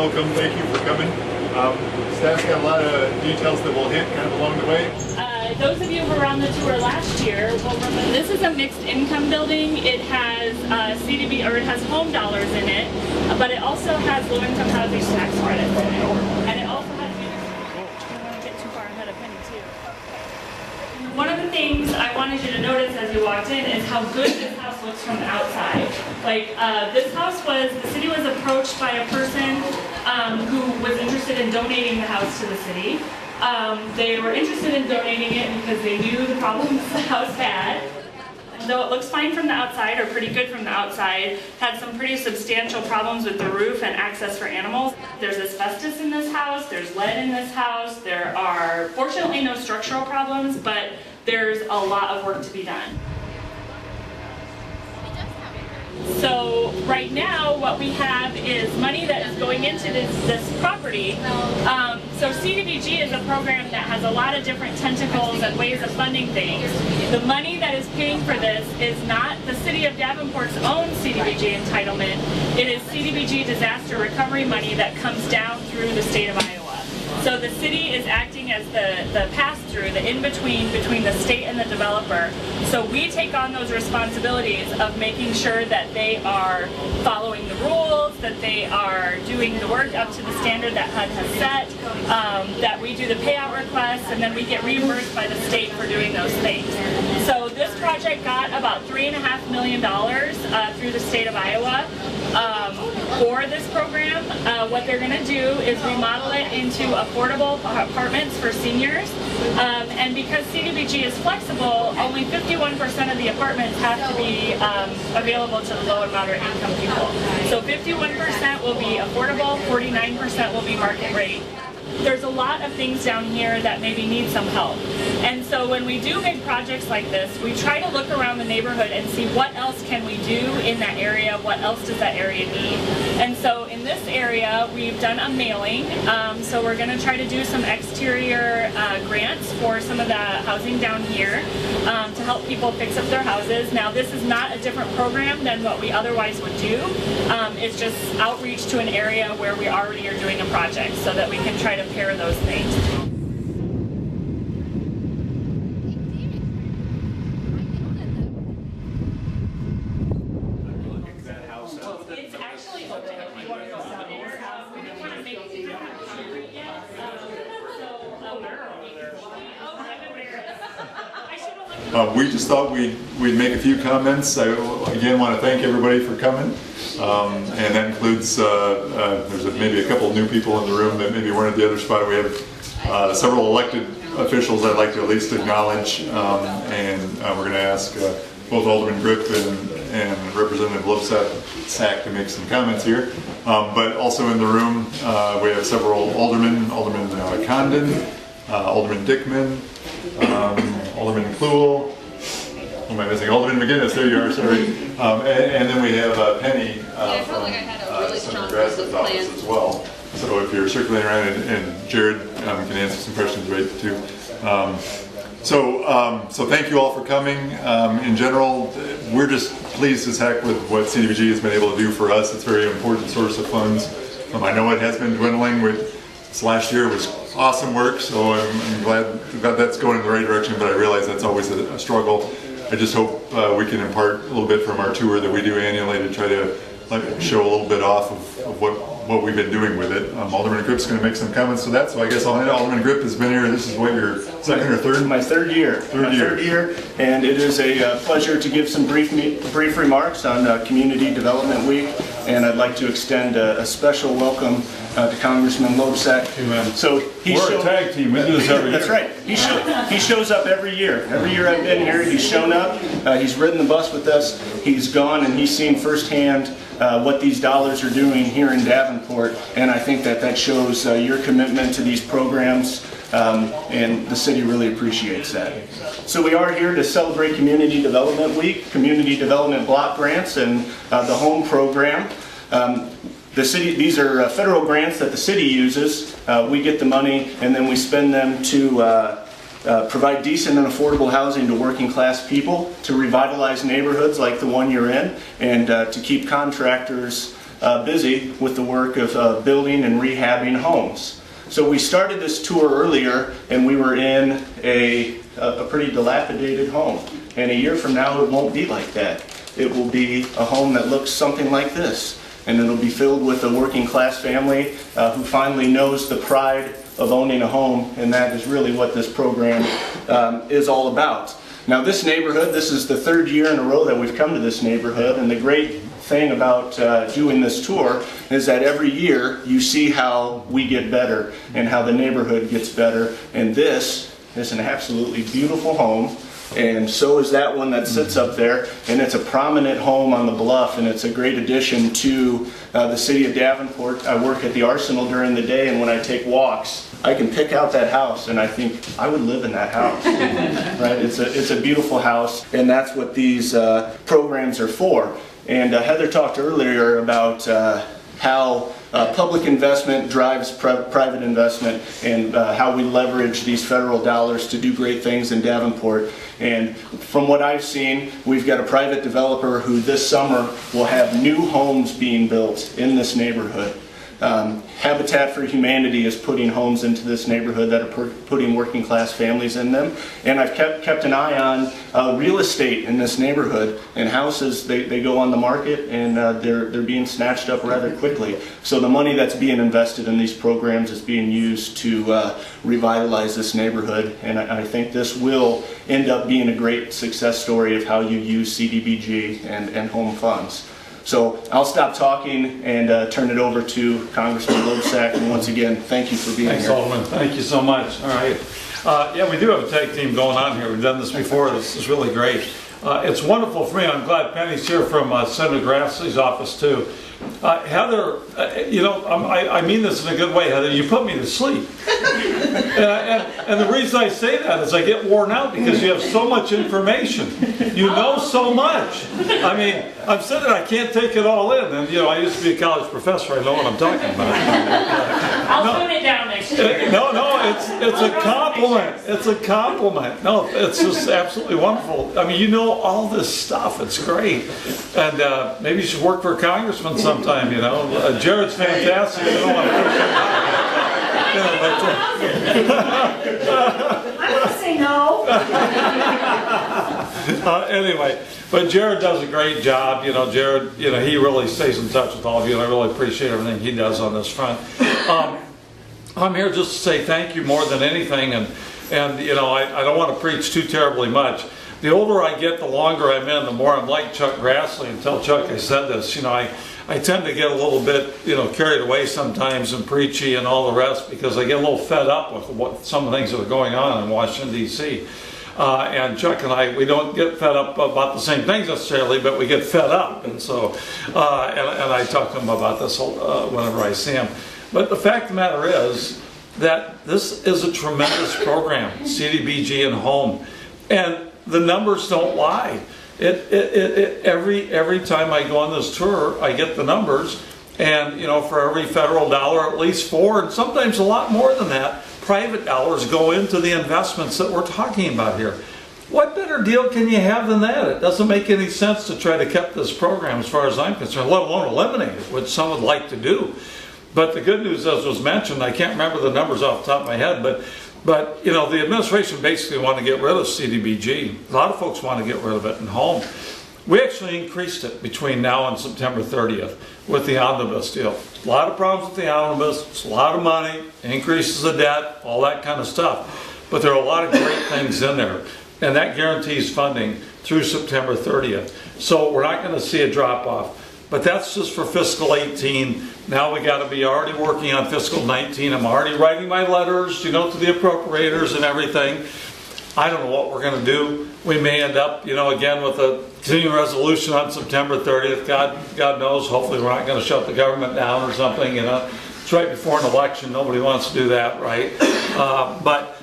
welcome. Thank you for coming. Staff's got a lot of details that we'll hit kind of along the way. Those of you who were on the tour last year will remember this is a mixed income building. It has CDB, or it has home dollars in it, but it also has low-income housing tax credits in it, and it also has. I don't want to get too far ahead of Penny too. One of the things I wanted you to notice as you walked in is how good this house looks from the outside. Like this house the city was approached by a person who was interested in donating the house to the city. They were interested in donating it because they knew the problems the house had. Though it looks fine from the outside, or pretty good from the outside, had some pretty substantial problems with the roof and access for animals. There's asbestos in this house, there's lead in this house, there are fortunately no structural problems, but there's a lot of work to be done. So right now what we have is money that is going into this property. So CDBG is a program that has a lot of different tentacles and ways of funding things. The money that is paying for this is not the City of Davenport's own CDBG entitlement. It is CDBG disaster recovery money that comes down through the state of Iowa. So the city is acting as the pass-through, the in-between between the state and the developer. So we take on those responsibilities of making sure that they are following the rules, that they are doing the work up to the standard that HUD has set, that we do the payout requests, and then we get reimbursed by the state for doing those things. So this project got about $3.5 million through the state of Iowa for this program. What they're going to do is remodel it into affordable apartments for seniors. And because CDBG is flexible, only 51% of the apartments have to be available to the low and moderate income people. So 51% will be affordable, 49% will be market rate. There's a lot of things down here that maybe need some help. And so when we do big projects like this, we try to look around the neighborhood and see what else can we do in that area, what else does that area need. And so in this area, we've done a mailing. So we're going to try to do some exterior grants for some of the housing down here to help people fix up their houses. Now this is not a different program than what we otherwise would do. It's just outreach to an area where we already are doing a project so that we can try to pair those things. It's actually open if you want to go out there. We didn't want to make it too concrete yet. We just thought we'd make a few comments. I again want to thank everybody for coming, and that includes there's maybe a couple of new people in the room that maybe weren't at the other spot. We have several elected officials I'd like to at least acknowledge, and we're going to ask both Alderman Grip and Representative Lovesack to make some comments here. But also in the room we have several aldermen, Alderman Condon, Alderman Dickman, Alderman Kluel, who am I missing? Alderman McGinnis, there you are, sorry. And then we have Penny from Senator Grass's office as well. So if you're circulating around, and Jared can answer some questions right too. So thank you all for coming. In general, we're just pleased as heck with what CDBG has been able to do for us. It's a very important source of funds. I know it has been dwindling. This last year was awesome work, so I'm glad that's going in the right direction, but I realize that's always a struggle. I just hope we can impart a little bit from our tour that we do annually to try to show a little bit off of what we've been doing with it. Alderman Grip's going to make some comments to that, so I guess Alderman Grip has been here. This is what, your second or third? My third year. Third year, and it is a pleasure to give some brief remarks on Community Development Week, and I'd like to extend a special welcome to Congressman Lovesack. So we're a tag team. We do this every year. That's right. He shows up every year. Every year I've been here, he's shown up. He's ridden the bus with us. He's gone and he's seen firsthand what these dollars are doing here in Davenport, and I think that shows your commitment to these programs, and the city really appreciates that. So we are here to celebrate Community Development Week, Community Development Block Grants, and the Home Program. These are federal grants that the city uses. We get the money and then we spend them to provide decent and affordable housing to working class people, to revitalize neighborhoods like the one you're in, and to keep contractors busy with the work of building and rehabbing homes. So we started this tour earlier, and we were in a pretty dilapidated home. And a year from now, it won't be like that. It will be a home that looks something like this. And it'll be filled with a working class family who finally knows the pride of owning a home, and that is really what this program is all about. Now this neighborhood, this is the third year in a row that we've come to this neighborhood, and the great thing about doing this tour is that every year you see how we get better and how the neighborhood gets better, and this is an absolutely beautiful home. And so is that one that sits up there, and it's a prominent home on the bluff, and it's a great addition to the city of Davenport. I work at the Arsenal during the day, and when I take walks, I can pick out that house, and I think I would live in that house. Right? It's a beautiful house, and that's what these programs are for. And Heather talked earlier about how public investment drives private investment, and how we leverage these federal dollars to do great things in Davenport. And from what I've seen, we've got a private developer who this summer will have new homes being built in this neighborhood. Habitat for Humanity is putting homes into this neighborhood that are putting working class families in them. And I've kept an eye on real estate in this neighborhood, and houses, they go on the market, and they're being snatched up rather quickly. So the money that's being invested in these programs is being used to revitalize this neighborhood, and I think this will end up being a great success story of how you use CDBG and home funds. So I'll stop talking and turn it over to Congressman Loebsack. And once again, thank you for being Thanks, here. Alderman. Thank you so much. All right. Yeah, we do have a tag team going on here. We've done this before. This is really great. It's wonderful for me. I'm glad Penny's here from Senator Grassley's office, too. Heather, you know, I mean this in a good way, Heather. You put me to sleep. And the reason I say that is I get worn out because you have so much information. You know so much. I mean, I'm sitting there, I can't take it all in. And, you know, I used to be a college professor. I know what I'm talking about. I'll tone it down next year. No, it's a compliment. It's a compliment. No, it's just absolutely wonderful. I mean, you know all this stuff. It's great. And maybe you should work for a congressman sometime, you know. Jared's fantastic. I don't want to push him out. I'm going to say no. Anyway, but Jared does a great job. You know, Jared, you know, he really stays in touch with all of you, and I really appreciate everything he does on this front. I'm here just to say thank you more than anything, and you know, I don't want to preach too terribly much. The older I get, the longer I'm in, the more I'm like Chuck Grassley. And tell Chuck I said this. You know, I tend to get a little bit, you know, carried away sometimes and preachy and all the rest because I get a little fed up with some of the things that are going on in Washington, D.C. And Chuck and I, we don't get fed up about the same things necessarily, but we get fed up. And so, and I talk to him about this whenever I see him. But the fact of the matter is that this is a tremendous program, CDBG and home. And the numbers don't lie. Every time I go on this tour, I get the numbers, and you know, for every federal dollar, at least 4, and sometimes a lot more than that, private dollars go into the investments that we're talking about here. What better deal can you have than that? It doesn't make any sense to try to keep this program, as far as I'm concerned, let alone eliminate it, which some would like to do. But the good news, as was mentioned, I can't remember the numbers off the top of my head, but you know, the administration basically wanted to get rid of CDBG. A lot of folks want to get rid of it in home. We actually increased it between now and September 30th with the omnibus deal. A lot of problems with the omnibus, it's a lot of money, increases of debt, all that kind of stuff. But there are a lot of great things in there, and that guarantees funding through September 30th. So we're not going to see a drop off. But that's just for fiscal 18. Now we got to be already working on fiscal 19. I'm already writing my letters, you know, to the appropriators and everything. I don't know what we're going to do. We may end up, you know, again with a continuing resolution on September 30th. God knows. Hopefully we're not going to shut the government down or something. You know, it's right before an election. Nobody wants to do that, right? But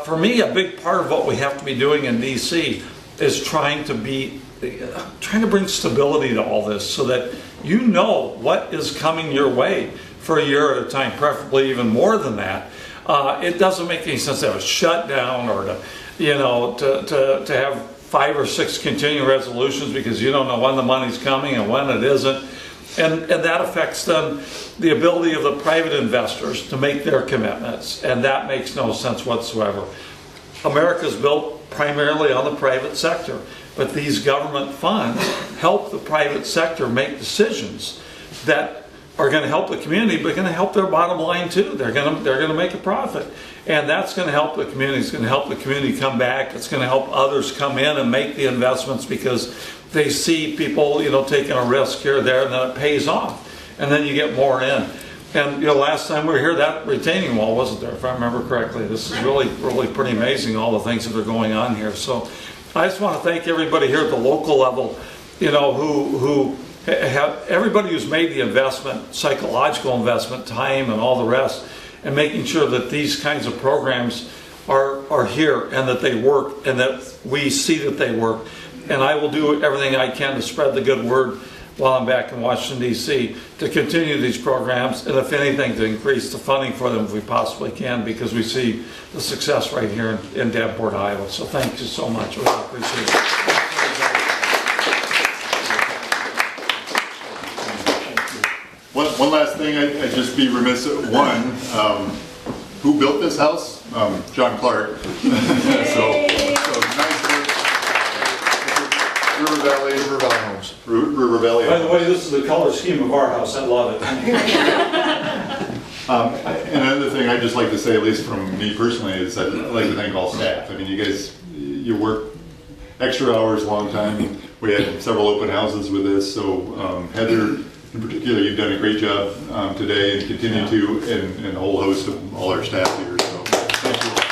for me, a big part of what we have to be doing in D.C. is trying to bring stability to all this, so that you know what is coming your way for a year at a time, preferably even more than that. It doesn't make any sense to have a shutdown or to have 5 or 6 continuing resolutions because you don't know when the money's coming and when it isn't. And that affects then the ability of the private investors to make their commitments, and that makes no sense whatsoever. America's built primarily on the private sector, but these government funds help the private sector make decisions that are going to help the community, but going to help their bottom line too. They're going to make a profit, and that's going to help the community. It's going to help the community come back. It's going to help others come in and make the investments because they see people, taking a risk here or there, and then it pays off, and then you get more in. And last time we were here, that retaining wall wasn't there, if I remember correctly. This is really, really pretty amazing, all the things that are going on here. So I just want to thank everybody here at the local level, who have, everybody who's made the investment, psychological investment, time, and all the rest, and making sure that these kinds of programs are here and that they work and that we see that they work. And I will do everything I can to spread the good word while I'm back in Washington, D.C. to continue these programs, and if anything, to increase the funding for them if we possibly can, because we see the success right here in Davenport, Iowa. So thank you so much. I really appreciate it. One last thing, I'd just be remiss at one. Who built this house? John Clark. so nice work. River Valley Homes. River Valley. By the way, this is the color scheme of our house. I love it. And another thing I'd just like to say, at least from me personally, is I'd like to thank all staff. I mean, you guys, you work extra hours, long time. We had several open houses with this, so Heather, in particular, you've done a great job today and continue to, and a whole host of all our staff here. So thank you.